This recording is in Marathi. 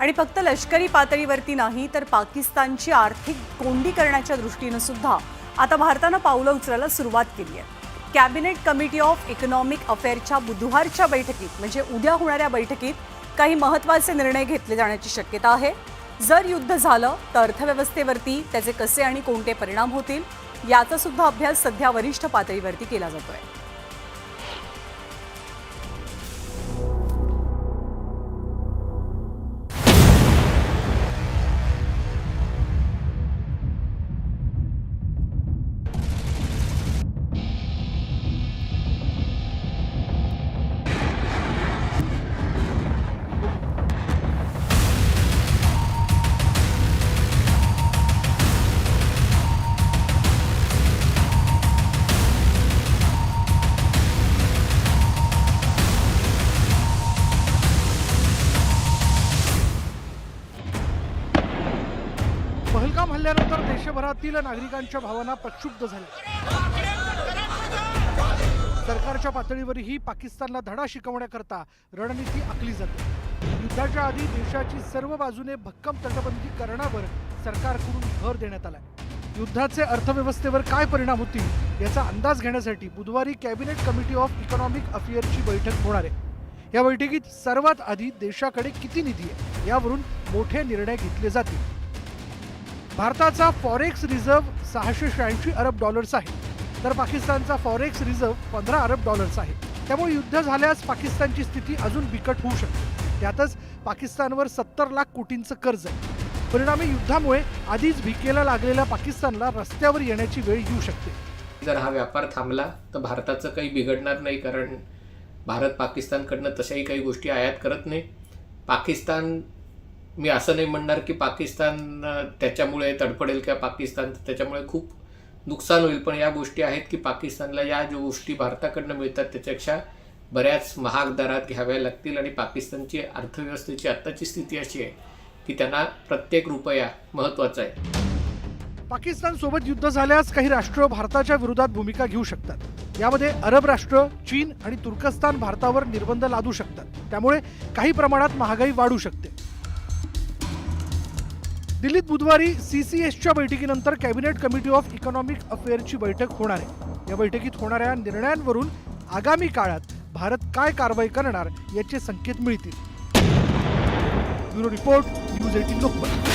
आणि फक्त लष्करी पातळीवरती नाही तर पाकिस्तानची आर्थिक कोंडी करण्याच्या दृष्टीने सुद्धा आता भारतानं पावलं उचलायला सुरुवात केली आहे। कॅबिनेट कमिटी ऑफ इकॉनॉमिक अफेअर्सच्या बुधवारच्या बैठकीत म्हणजे उद्या होणाऱ्या बैठकीत काही महत्त्वाचे निर्णय घेतले जाण्याची शक्यता आहे। जर युद्ध झालं तर अर्थव्यवस्थेवरती त्याचे कसे आणि कोणते परिणाम होतील याचा सुद्धा अभ्यास सध्या वरिष्ठ पातळीवरती केला जातोय। पहलगाम हल्ल्यानंतर देशभरातील नागरिकांच्या भावना प्रक्षुब्ध झाल्या। सरकारच्या पातळीवरही पाकिस्तानला धडा शिकवण्याकरता रणनीती आखली जाते। युद्धाच्या आधी देशाची सर्व बाजूने भक्कम तटबंदी करण्यावर सरकारकडून भर देण्यात आलाय। युद्धाचे अर्थव्यवस्थेवर काय परिणाम होतील याचा अंदाज घेण्यासाठी बुधवारी कॅबिनेट कमिटी ऑफ इकॉनॉमिक अफेअर्सची बैठक होणार आहे। या बैठकीत सर्वात आधी देशाकडे किती निधी आहे यावरून मोठे निर्णय घेतले जातील। भारताचा फॉरेक्स रिझर्व्ह 686 अरब डॉलर्स आहे, तर पाकिस्तानचा फॉरेक्स रिझर्व्ह 15 अरब डॉलर्स आहे। त्यामुळे युद्ध झाल्यास पाकिस्तानची स्थिती अजून बिकट होऊ शकते। त्यातच पाकिस्तानवर 70 लाख कोटींचं कर्ज आहे। परिणामी युद्धामुळे आधीच भिकेला लागलेल्या पाकिस्तानला रस्त्यावर येण्याची वेळ येऊ शकते। जर हा व्यापार थांबला तर भारताचं काही बिघडणार नाही, कारण भारत पाकिस्तानकडनं तशाही काही गोष्टी आयात करत नाही। पाकिस्तान, मी असं नाही म्हणणार की पाकिस्तान त्याच्यामुळे तडफडेल किंवा पाकिस्तान त्याच्यामुळे खूप नुकसान होईल, पण या गोष्टी आहेत की पाकिस्तानला या ज्या गोष्टी भारताकडनं मिळतात त्याच्यापेक्षा बऱ्याच महाग दरात घ्याव्या लागतील आणि पाकिस्तानची अर्थव्यवस्थेची आत्ताची स्थिती अशी आहे की त्यांना प्रत्येक रुपया महत्त्वाचा आहे। पाकिस्तान सोबत युद्ध झाल्यास काही राष्ट्र भारताच्या विरोधात भूमिका घेऊ शकतात। यामध्ये अरब राष्ट्र, चीन आणि तुर्कस्तान भारतावर निर्बंध लादू शकतात। त्यामुळे काही प्रमाणात महागाई वाढू शकते। दिल्लीत बुधवारी CCSच्या बैठकीनंतर कॅबिनेट कमिटी ऑफ इकॉनॉमिक अफेअर्सची बैठक होणार आहे। या बैठकीत होणाऱ्या निर्णयांवरून आगामी काळात भारत काय कारवाई करणार याचे संकेत मिळतील। Bureau report, news 18 Lokmat.